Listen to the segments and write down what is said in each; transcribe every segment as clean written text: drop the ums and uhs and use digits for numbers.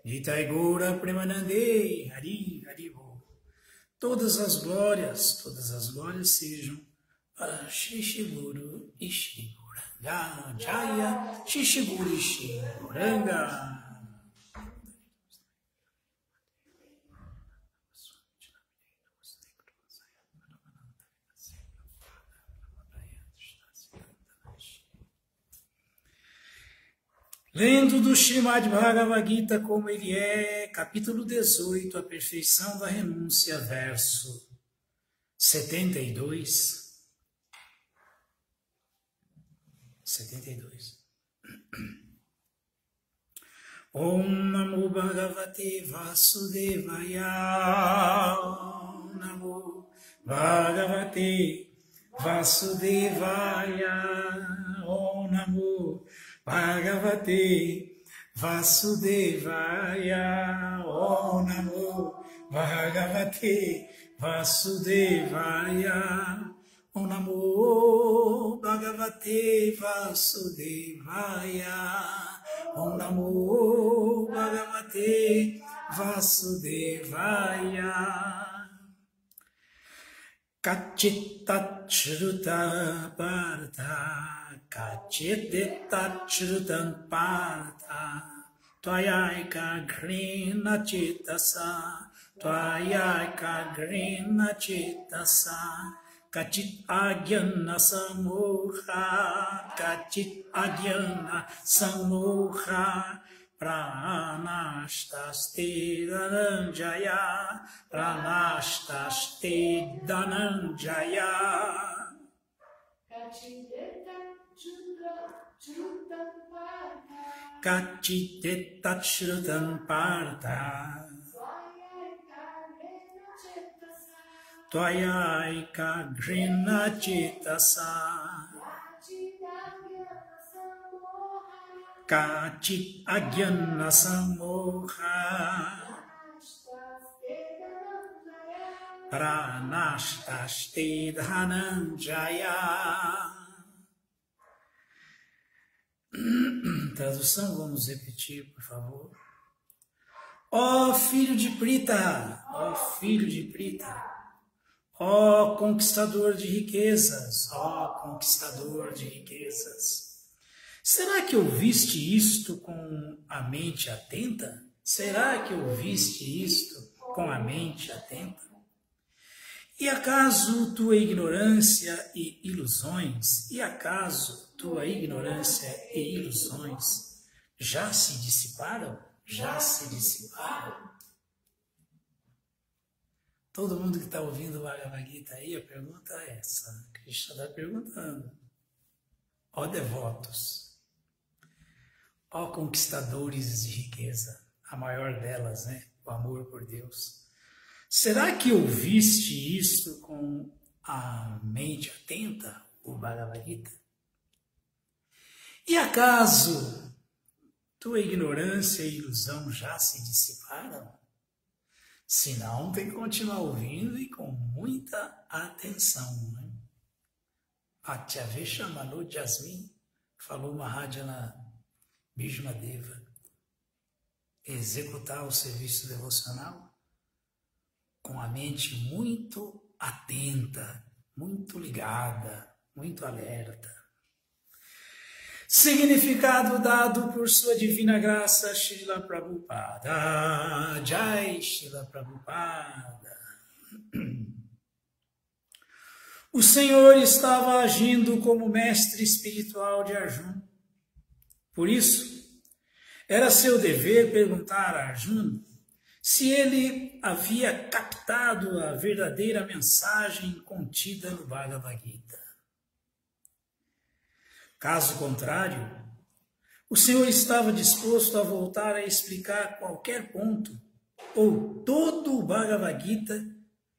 Nitai Gaura Premanande, Hari Haribo. Todas as glórias sejam para Shishiguru e Shri Gauranga Jaya, Shishiguru e Shri Gauranga. Lendo do Srimad Bhagavad Gita como ele é, capítulo 18, a perfeição da renúncia, verso 72. Om Namo Bhagavate Vasudevaya. Om Namo Bhagavate Vasudevaya. Om Namo Bhagavate Vasudevaya. Om Namo Bhagavate Vasudevaya. Om Namo Bhagavate Vasudevaya. Om Namo Bhagavate Vasudevaya. Kachitat Shruta Bharata, Kachitat Shrutan Bharata, Tvayaika Grina Chitasa, Tvayaika Grina Chitasa, Kachit Agyana Samukha, Kachit Agyana Samukha, Pranashtaste Dhananjaya, Pranashtaste Dhananjaya. Kachitet Shrutam Partha, Tvayaika Grina Chitasa, Kachit Agyana Samokha, Pranashtaste Dhananjaya. Tradução, vamos repetir, por favor. Ó filho de Prita, ó filho de Prita, ó conquistador de riquezas, ó conquistador de riquezas. Será que ouviste isto com a mente atenta? Será que ouviste isto com a mente atenta? E acaso tua ignorância e ilusões, já se dissiparam? Já se dissiparam? Todo mundo que está ouvindo o Bhagavad Gita aí, a pergunta é essa. Krishna está perguntando. Ó devotos, ó conquistadores de riqueza, a maior delas, né? O amor por Deus. Será que ouviste isto com a mente atenta, o Bhagavad Gita? E acaso tua ignorância e ilusão já se dissiparam? Se não, tem que continuar ouvindo e com muita atenção. Né? Atyavesha Manu Jasmine, falou Mahajana Bhishmadeva, executar o serviço devocional com a mente muito atenta, muito ligada, muito alerta. Significado dado por sua divina graça, Srila Prabhupada. Jai Srila Prabhupada. O Senhor estava agindo como mestre espiritual de Arjuna. Por isso, era seu dever perguntar a Arjuna se ele havia captado a verdadeira mensagem contida no Bhagavad Gita. Caso contrário, o Senhor estava disposto a voltar a explicar qualquer ponto ou todo o Bhagavad Gita,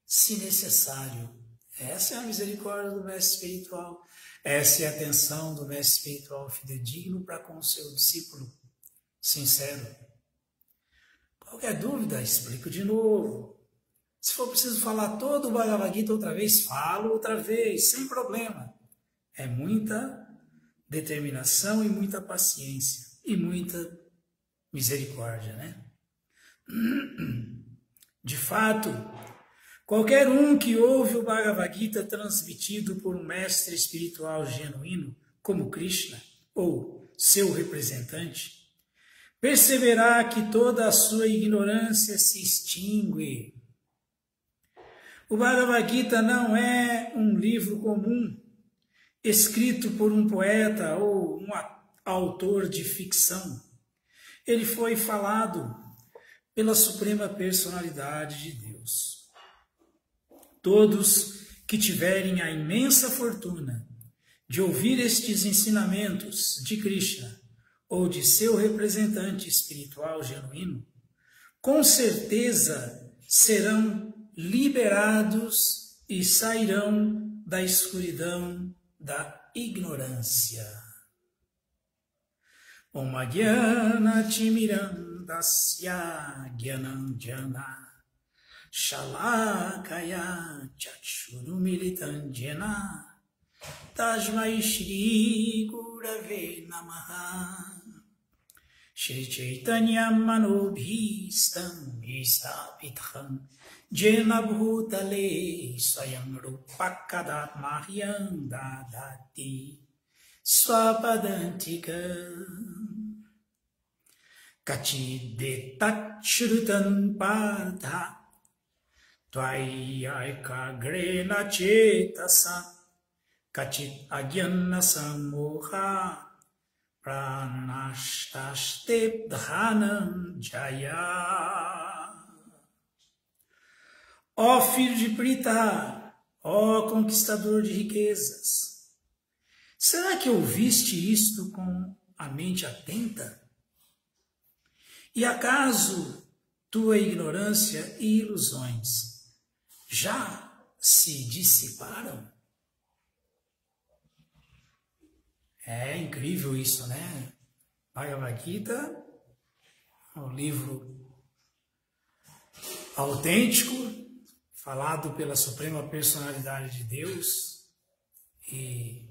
se necessário. Essa é a misericórdia do mestre espiritual. Essa é a atenção do mestre espiritual fidedigno para com o seu discípulo sincero. Qualquer dúvida, explico de novo. Se for preciso falar todo o Bhagavad Gita outra vez, falo outra vez, sem problema. É muita determinação e muita paciência e muita misericórdia, né? De fato, qualquer um que ouve o Bhagavad Gita transmitido por um mestre espiritual genuíno, como Krishna, ou seu representante, perceberá que toda a sua ignorância se extingue. O Bhagavad Gita não é um livro comum, escrito por um poeta ou um autor de ficção. Ele foi falado pela Suprema Personalidade de Deus. Todos que tiverem a imensa fortuna de ouvir estes ensinamentos de Krishna ou de seu representante espiritual genuíno, com certeza serão liberados e sairão da escuridão da ignorância. Om Jnana Timirandasya Gyananjana Shalakaya Chakshurumilitanjana Tasmai Shri Gurave Namaha Shri Chaitanya Manobhistam Istapitham Jena Bhutale Swayam Rupakadat Mahyam Dadati Swapadantikam Kachidetat Shrutan Partha Tvayayaka Grena Chetasa Kachit Agyana Samoha Pranashtaste Dhanam Jaya. Ó filho de Pritha, ó conquistador de riquezas, será que ouviste isto com a mente atenta? E acaso tua ignorância e ilusões já se dissiparam? É incrível isso, né? Bhagavad Gita, um livro autêntico, falado pela Suprema Personalidade de Deus, e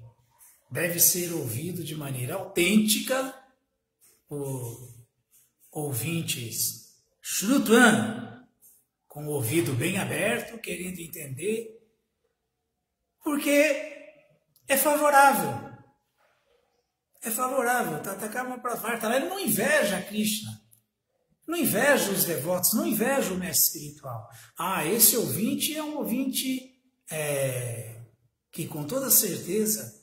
deve ser ouvido de maneira autêntica por ouvintes Shrutvan, com o ouvido bem aberto, querendo entender, porque é favorável. É favorável. Tatakama Pravarta, ele não inveja Krishna, não inveja os devotos, não inveja o mestre espiritual. Esse ouvinte é um ouvinte que com toda certeza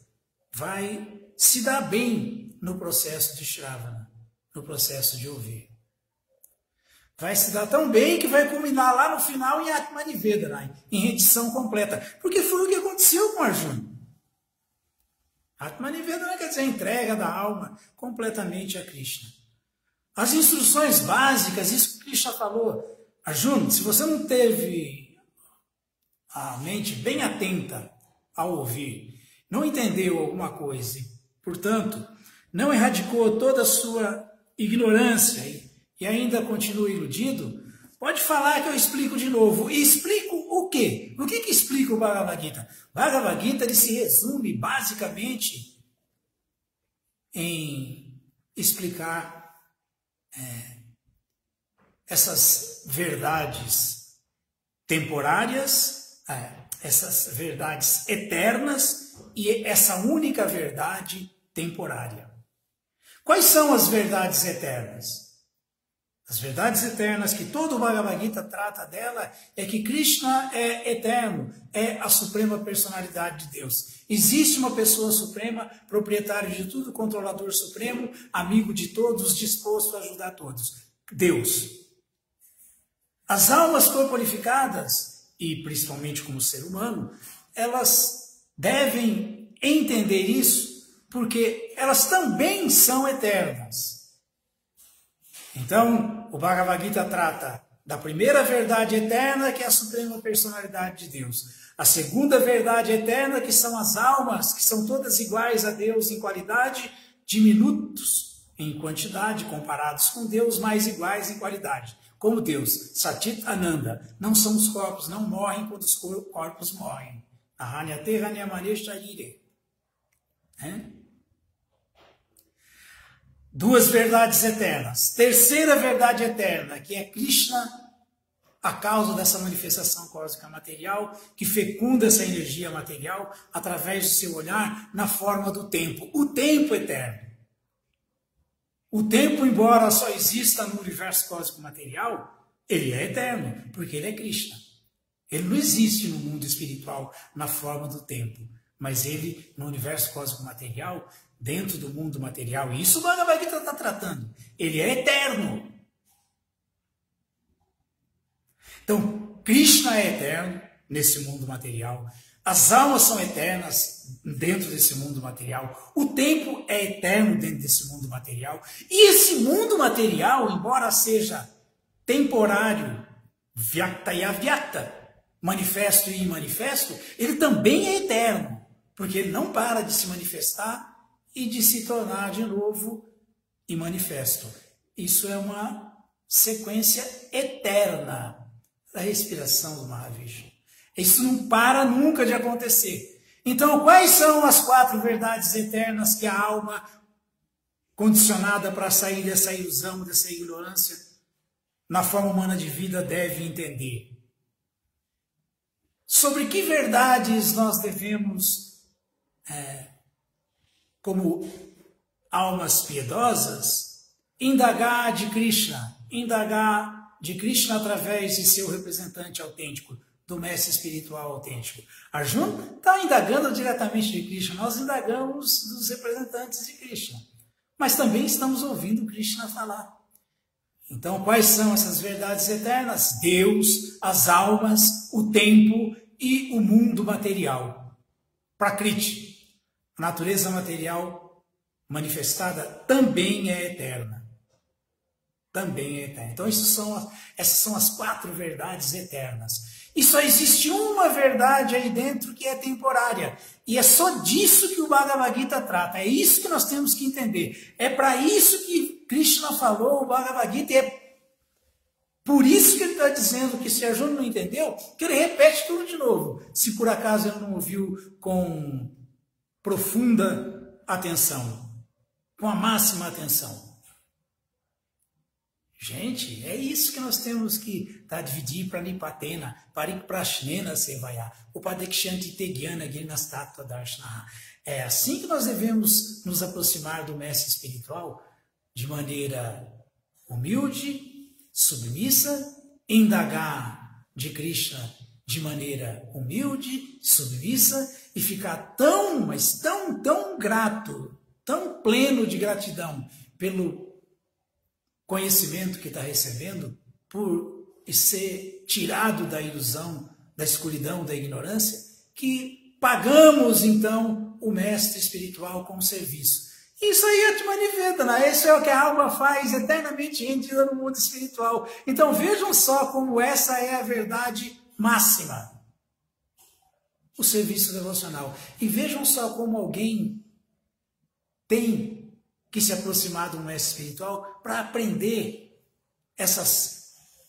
vai se dar bem no processo de Shravana, no processo de ouvir. Vai se dar tão bem que vai culminar lá no final em Atmanivedana, em rendição completa. Porque foi o que aconteceu com Arjuna. Atmanivedana quer dizer a entrega da alma completamente a Krishna. As instruções básicas, isso que Krishna falou. Arjuna, se você não teve a mente bem atenta ao ouvir, não entendeu alguma coisa, e, portanto, não erradicou toda a sua ignorância e ainda continua iludido, pode falar que eu explico de novo. E explico o quê? O que explica o Bhagavad Gita? O Bhagavad Gita ele se resume basicamente em explicar essas verdades temporárias, essas verdades eternas e essa única verdade temporária. Quais são as verdades eternas? As verdades eternas que todo o Bhagavad Gita trata dela é que Krishna é eterno, é a suprema personalidade de Deus. Existe uma pessoa suprema, proprietário de tudo, controlador supremo, amigo de todos, disposto a ajudar todos. Deus. As almas corporificadas, e principalmente como ser humano, elas devem entender isso, porque elas também são eternas. Então, o Bhagavad Gita trata da primeira verdade eterna, que é a suprema personalidade de Deus. A segunda verdade eterna, que são as almas, que são todas iguais a Deus em qualidade, diminutos em quantidade, comparados com Deus, mas iguais em qualidade. Como Deus, Satit Ananda, não são os corpos, não morrem quando os corpos morrem. Ahanyate Hanyamane. duas verdades eternas. Terceira verdade eterna, que é Krishna, a causa dessa manifestação cósmica material, que fecunda essa energia material através do seu olhar na forma do tempo. O tempo eterno. O tempo, embora só exista no universo cósmico material, ele é eterno, porque ele é Krishna. Ele não existe no mundo espiritual na forma do tempo, mas ele, no universo cósmico material, dentro do mundo material, e isso o Bhagavad Gita está tratando, ele é eterno. Então, Krishna é eterno nesse mundo material, as almas são eternas dentro desse mundo material, o tempo é eterno dentro desse mundo material, e esse mundo material, embora seja temporário, vyakta e avyakta, manifesto e imanifesto, ele também é eterno, porque ele não para de se manifestar e de se tornar de novo imanifesto. Isso é uma sequência eterna da respiração do Mahavishnu. Isso não para nunca de acontecer. Então, quais são as 4 verdades eternas que a alma, condicionada para sair dessa ilusão, dessa ignorância, na forma humana de vida, deve entender? Sobre que verdades nós devemos, como almas piedosas, indagar de Krishna, através de seu representante autêntico, do mestre espiritual autêntico. Arjuna está indagando diretamente de Krishna, nós indagamos dos representantes de Krishna, mas também estamos ouvindo Krishna falar. Então, quais são essas verdades eternas? Deus, as almas, o tempo e o mundo material. Prakriti, a natureza material manifestada, também é eterna. Também é eterna. Então, essas são as 4 verdades eternas. E só existe uma verdade aí dentro que é temporária. E é só disso que o Bhagavad Gita trata. É isso que nós temos que entender. É para isso que Krishna falou o Bhagavad Gita. E é por isso que ele está dizendo que se Arjuna não entendeu, que ele repete tudo de novo. Se por acaso ele não ouviu com profunda atenção, com a máxima atenção. Gente, é isso que nós temos que dividir para Nipatena, Parikprashnena Sevaya, Upadekshanti Tegyana Ginastattva Darshana. É assim que nós devemos nos aproximar do mestre espiritual, de maneira humilde, submissa, indagar de Krishna de maneira humilde, submissa, e ficar tão, mas tão grato, tão pleno de gratidão pelo conhecimento que está recebendo, por ser tirado da ilusão, da escuridão, da ignorância, que pagamos então o mestre espiritual com serviço. Isso aí é Atmanivedana, isso é o que a alma faz eternamente rendida no mundo espiritual. Então vejam só como essa é a verdade máxima, o serviço devocional. E vejam só como alguém tem que se aproximar do mestre espiritual para aprender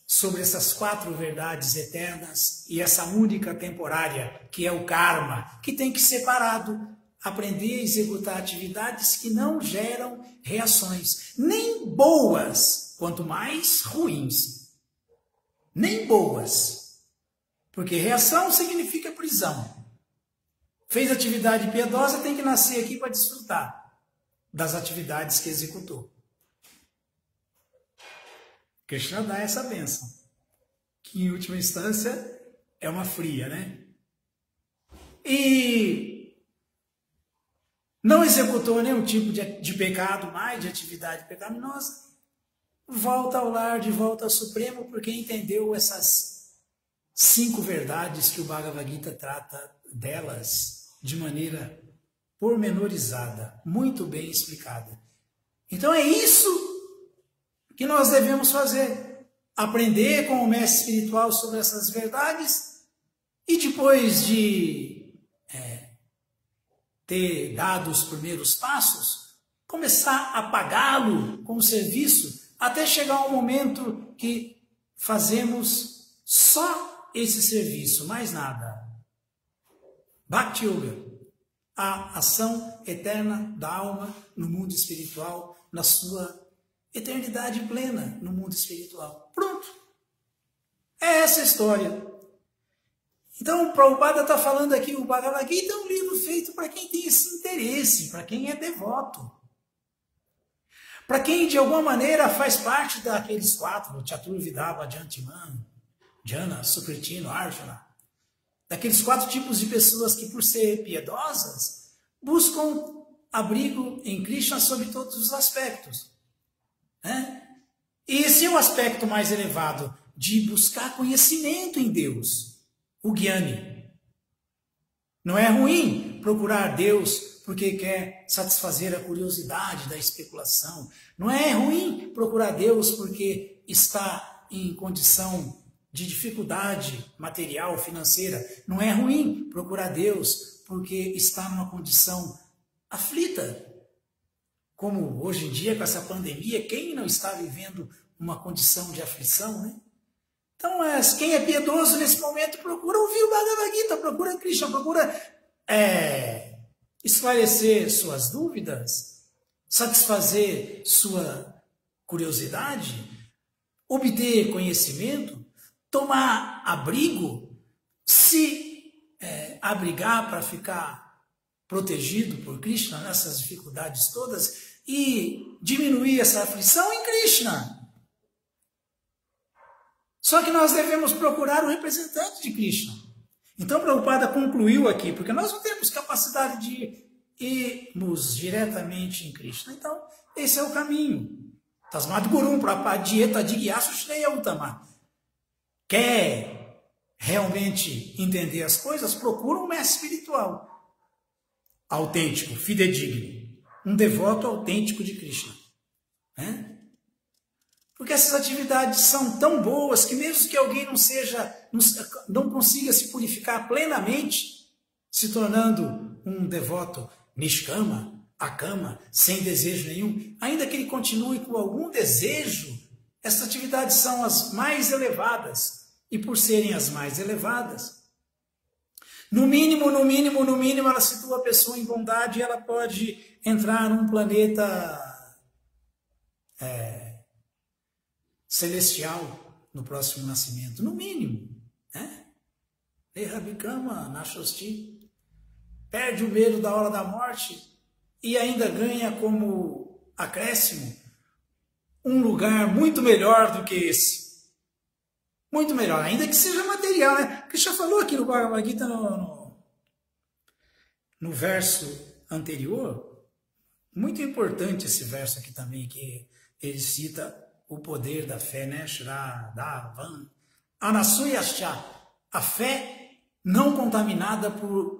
sobre essas 4 verdades eternas e essa única temporária, que é o karma, que tem que ser separado, aprender a executar atividades que não geram reações, nem boas, quanto mais ruins. Nem boas. Porque reação significa prisão. Fez atividade piedosa, tem que nascer aqui para desfrutar das atividades que executou. Krishna dá essa bênção, que em última instância é uma fria, né? E não executou nenhum tipo de pecado mais, de atividade pecaminosa, volta ao lar, de volta ao Supremo, porque entendeu essas 5 verdades que o Bhagavad Gita trata delas de maneira pormenorizada, muito bem explicada. Então é isso que nós devemos fazer. Aprender com o mestre espiritual sobre essas verdades e depois de ter dado os primeiros passos, começar a pagá-lo com o serviço até chegar um momento que fazemos só esse serviço, mais nada. Bhakti Yoga. A ação eterna da alma no mundo espiritual, na sua eternidade plena no mundo espiritual. Pronto. É essa a história. Então, o Prabhupada está falando aqui, o Bhagavad Gita é um livro feito para quem tem esse interesse, para quem é devoto. Para quem, de alguma maneira, faz parte daqueles quatro, Chaturvidava, Jantiman, Jana, Sukritino, Arjuna, daqueles quatro tipos de pessoas que, por ser piedosas, buscam abrigo em Krishna sob todos os aspectos. Né? E esse é o aspecto mais elevado, de buscar conhecimento em Deus, o Gyani. Não é ruim procurar Deus porque quer satisfazer a curiosidade da especulação. Não é ruim procurar Deus porque está em condição de dificuldade material, financeira. Não é ruim procurar Deus porque está numa condição aflita. Como hoje em dia, com essa pandemia, quem não está vivendo uma condição de aflição, né? Então, quem é piedoso nesse momento procura ouvir o Bhagavad Gita, procura Krishna, procura esclarecer suas dúvidas, satisfazer sua curiosidade, obter conhecimento, tomar abrigo, se abrigar para ficar protegido por Krishna nessas dificuldades todas e diminuir essa aflição em Krishna. Só que nós devemos procurar o representante de Krishna. Então, Prabhupada concluiu aqui, porque nós não temos capacidade de irmos diretamente em Krishna. Então, esse é o caminho. Tasmad Gurum Prapadieta Digyasu Shreya Uttama. Quer realmente entender as coisas? Procura um mestre espiritual autêntico, fidedigno. Um devoto autêntico de Krishna. Né? Porque essas atividades são tão boas que mesmo que alguém não consiga se purificar plenamente, se tornando um devoto nishkama, akama, sem desejo nenhum, ainda que ele continue com algum desejo, essas atividades são as mais elevadas. E por serem as mais elevadas, no mínimo, ela situa a pessoa em bondade e ela pode entrar num planeta celestial no próximo nascimento, no mínimo, né? Lehabikama, Nashosti, perde o medo da hora da morte e ainda ganha como acréscimo um lugar muito melhor do que esse. Muito melhor, ainda que seja material, né? Krishna falou aqui no Bhagavad Gita, no verso anterior, muito importante esse verso aqui também, que ele cita o poder da fé, né? Shraddhavan. Anasuyascha, a fé não contaminada por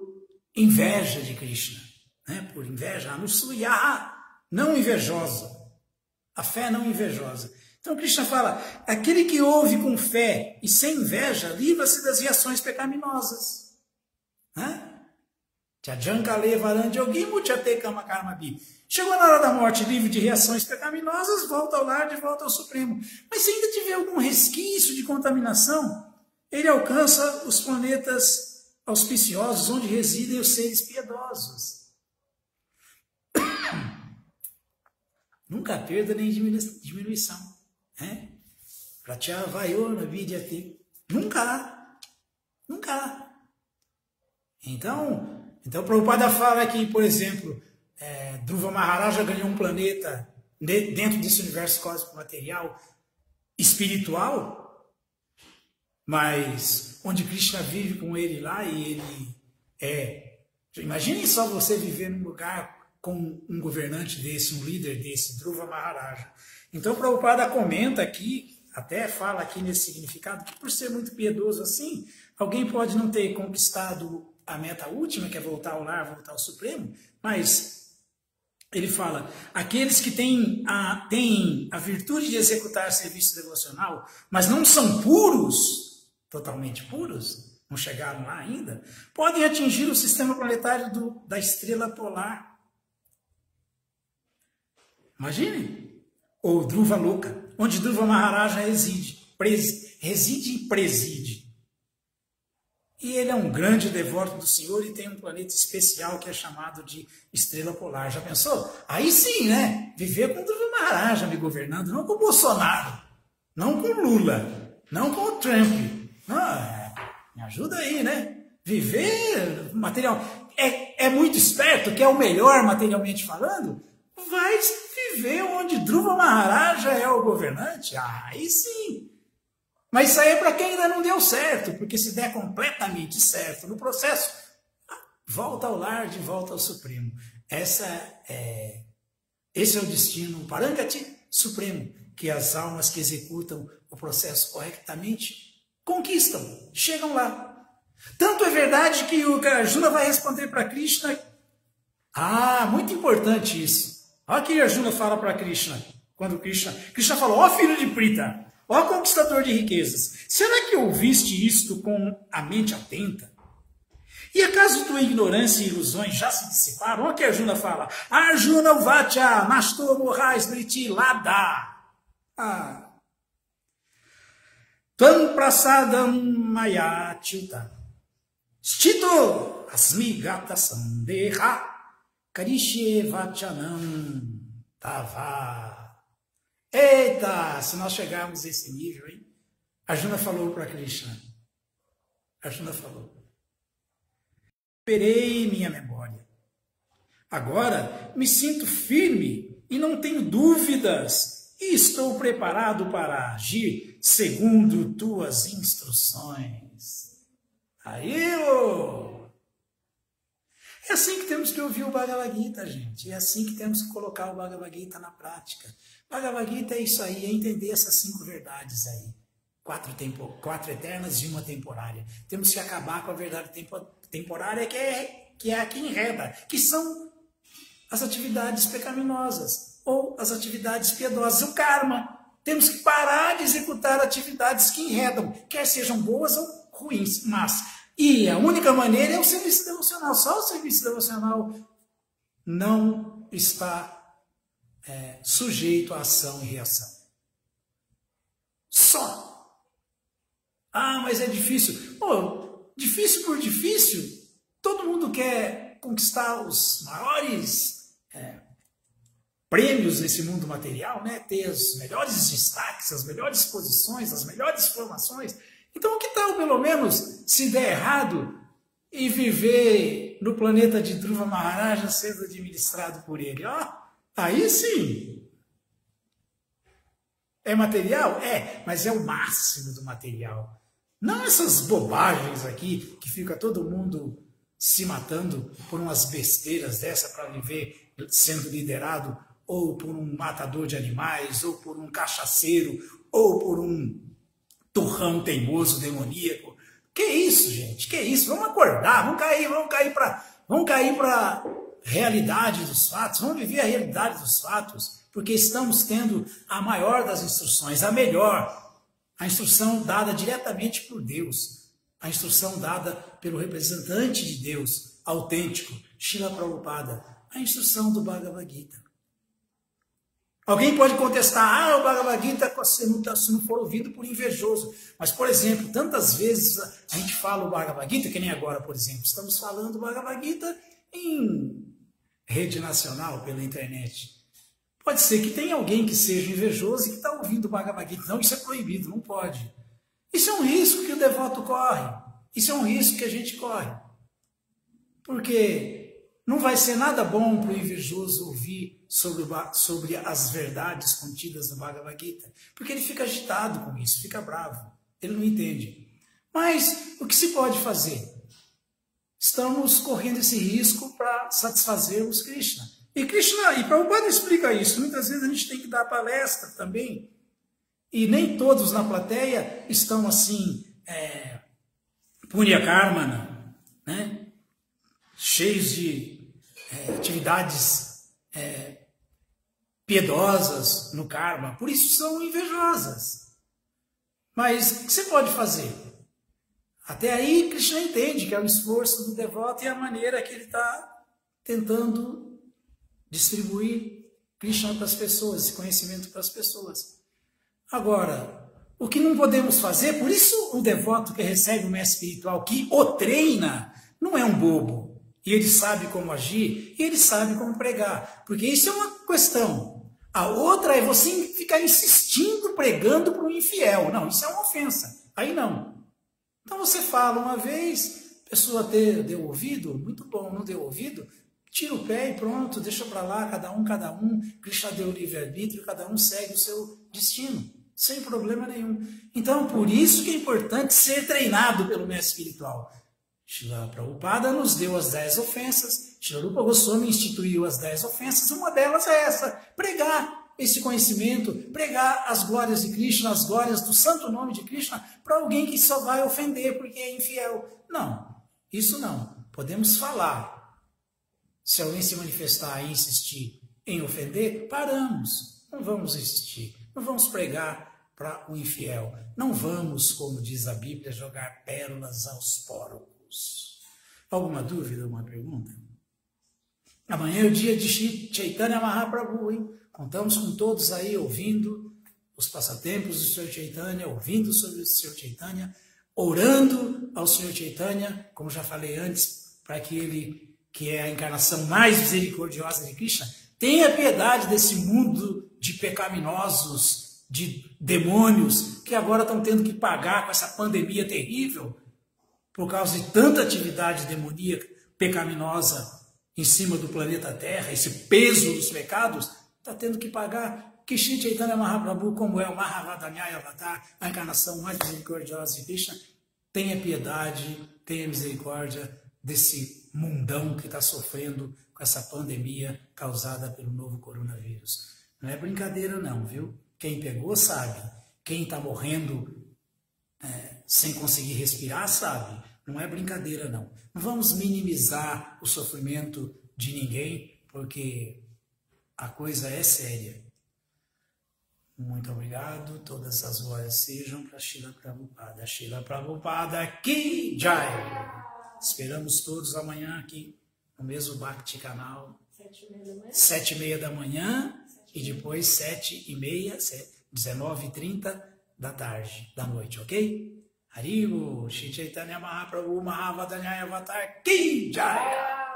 inveja de Krishna, né? Por inveja. Anusuya, não invejosa. A fé não invejosa. Então Krishna fala, aquele que ouve com fé e sem inveja, livra-se das reações pecaminosas. Chegou na hora da morte, livre de reações pecaminosas, volta ao lar, de volta ao Supremo. Mas se ainda tiver algum resquício de contaminação, ele alcança os planetas auspiciosos, onde residem os seres piedosos. Nunca perda nem diminuição. Pratyavayona vidyate. Nunca há. Nunca há. Então Prabhupada fala que, por exemplo, Dhruva Maharaja ganhou um planeta dentro desse universo cósmico material espiritual, mas onde Krishna vive com ele lá e ele é. Imaginem só você viver num lugar com um governante desse, um líder desse, Dhruva Maharaja. Então Prabhupada comenta aqui, até fala aqui nesse significado, que por ser muito piedoso assim, alguém pode não ter conquistado a meta última, que é voltar ao lar, voltar ao Supremo, mas ele fala, aqueles que têm a virtude de executar serviço devocional, mas não são puros, totalmente puros, não chegaram lá ainda, podem atingir o sistema planetário da estrela polar. Imagine, ou Dhruva Loka, onde Dhruva Maharaja reside e preside. E ele é um grande devoto do Senhor e tem um planeta especial que é chamado de estrela polar. Já pensou? Aí sim, né? Viver com o Dhruva Maharaja me governando, não com o Bolsonaro, não com o Lula, não com o Trump. Não, me ajuda aí, né? Viver material. É muito esperto, que é o melhor materialmente falando? Vai viver onde Dhruva Maharaja é o governante? Aí sim. Mas isso aí é para quem ainda não deu certo, porque se der completamente certo no processo, volta ao lar, de volta ao Supremo. Esse é o destino Parangati Supremo, que as almas que executam o processo corretamente conquistam, chegam lá. Tanto é verdade que o Arjuna vai responder para Krishna. Muito importante isso. Olha o que Arjuna fala para Krishna. Quando Krishna falou, ó filho de Prita, ó conquistador de riquezas, será que ouviste isto com a mente atenta? E acaso tua ignorância e ilusões já se dissiparam? Olha o que Arjuna fala. Arjuna Vacha, Nasto Mohai Smriti Lada. Tvam prasadam maya chuta. Stito asmi gata sandeha. Karishye vachanam tava. Eita, se nós chegarmos a esse nível, hein? Arjuna falou para Krishna. Arjuna falou. Recuperei minha memória. Agora me sinto firme e não tenho dúvidas. E estou preparado para agir segundo tuas instruções. Aí, ô! É assim que temos que ouvir o Bhagavad Gita, gente. É assim que temos que colocar o Bhagavad Gita na prática. Bhagavad Gita é isso aí, é entender essas 5 verdades aí. 4 eternas e uma temporária. Temos que acabar com a verdade temporária que é a que enreda, que são as atividades pecaminosas ou as atividades piedosas, o karma. Temos que parar de executar atividades que enredam, quer sejam boas ou ruins, e a única maneira é o serviço devocional. Só o serviço devocional não está sujeito a ação e reação. Só. Mas é difícil. Difícil por difícil, todo mundo quer conquistar os maiores prêmios nesse mundo material, né? Ter os melhores destaques, as melhores posições, as melhores formações. Então, que tal, pelo menos, se der errado e viver no planeta de Dhruva Maharaja sendo administrado por ele? Aí sim. É material? Mas é o máximo do material. Não essas bobagens aqui, que fica todo mundo se matando por umas besteiras dessa para viver sendo liderado ou por um matador de animais, ou por um cachaceiro, ou por um turrão teimoso, demoníaco. Que isso, gente? Que isso? Vamos acordar, vamos cair para a realidade dos fatos, vamos viver a realidade dos fatos, porque estamos tendo a maior das instruções, a melhor, a instrução dada diretamente por Deus, a instrução dada pelo representante de Deus, autêntico, Srila Prabhupada, a instrução do Bhagavad Gita. Alguém pode contestar, o Bhagavad Gita se não for ouvido por invejoso. Mas, por exemplo, tantas vezes a gente fala o Bhagavad Gita, que nem agora, por exemplo, estamos falando o Bhagavad Gita em rede nacional, pela internet. Pode ser que tenha alguém que seja invejoso e que está ouvindo o Bhagavad Gita. Não, isso é proibido, não pode. Isso é um risco que o devoto corre. Isso é um risco que a gente corre. Porque não vai ser nada bom para o invejoso ouvir sobre as verdades contidas no Bhagavad Gita, porque ele fica agitado com isso, fica bravo, ele não entende. Mas o que se pode fazer? Estamos correndo esse risco para satisfazermos Krishna. E Prabhupada explica isso. Muitas vezes a gente tem que dar palestra também, e nem todos na plateia estão assim, Punya Karmana, né? Cheios de atividades piedosas no karma, por isso são invejosas. Mas o que você pode fazer? Até aí Krishna entende que é o esforço do devoto e a maneira que ele está tentando distribuir Krishna para as pessoas, esse conhecimento para as pessoas. Agora, O que não podemos fazer, por isso o devoto que recebe o mestre espiritual, que o treina, não é um bobo. E ele sabe como agir, e ele sabe como pregar. Porque isso é uma questão. A outra é você ficar insistindo, pregando para o infiel. Não, isso é uma ofensa. Aí não. Então você fala uma vez, a pessoa deu ouvido, muito bom, não deu ouvido, tira o pé e pronto, deixa para lá, cada um. Krishna deu o livre-arbítrio, cada um segue o seu destino, sem problema nenhum. Então, por isso que é importante ser treinado pelo mestre espiritual. Srila Prabhupada nos deu as 10 ofensas, Srila Rupa Goswami instituiu as 10 ofensas, uma delas é essa, pregar esse conhecimento, pregar as glórias de Krishna, as glórias do santo nome de Krishna, para alguém que só vai ofender porque é infiel. Não, isso não. Podemos falar. Se alguém se manifestar e insistir em ofender, paramos. Não vamos insistir, não vamos pregar para o infiel. Não vamos, como diz a Bíblia, jogar pérolas aos porcos. Alguma dúvida, alguma pergunta? Amanhã é o dia de Chaitanya Mahaprabhu, hein? Contamos com todos aí ouvindo os passatempos do Sr. Chaitanya, ouvindo sobre o Sr. Chaitanya, orando ao Sr. Chaitanya, como já falei antes, para que ele, que é a encarnação mais misericordiosa de Krishna, tenha piedade desse mundo de pecaminosos, de demônios, que agora estão tendo que pagar com essa pandemia terrível, por causa de tanta atividade demoníaca, pecaminosa, em cima do planeta Terra, esse peso dos pecados, está tendo que pagar. Que Shri Chaitanya Mahaprabhu, como é o Mahavadanyaya Avatar, a encarnação mais misericordiosa de Krishna, tenha piedade, tenha misericórdia desse mundão que está sofrendo com essa pandemia causada pelo novo coronavírus. Não é brincadeira não, viu? Quem pegou sabe. Quem está morrendo sem conseguir respirar sabe. Não é brincadeira não. Não vamos minimizar o sofrimento de ninguém, porque a coisa é séria. Muito obrigado. Todas as glórias sejam para Srila Prabhupada. Srila Prabhupada Ki Jai. Esperamos todos amanhã aqui no mesmo Bhakti canal. 7h30 da manhã e depois 7h30, 19h30 da noite, ok? Haribo, Shri Chaitanya Mahaprabhu Mahavadanyaya Avatar Ki Jai.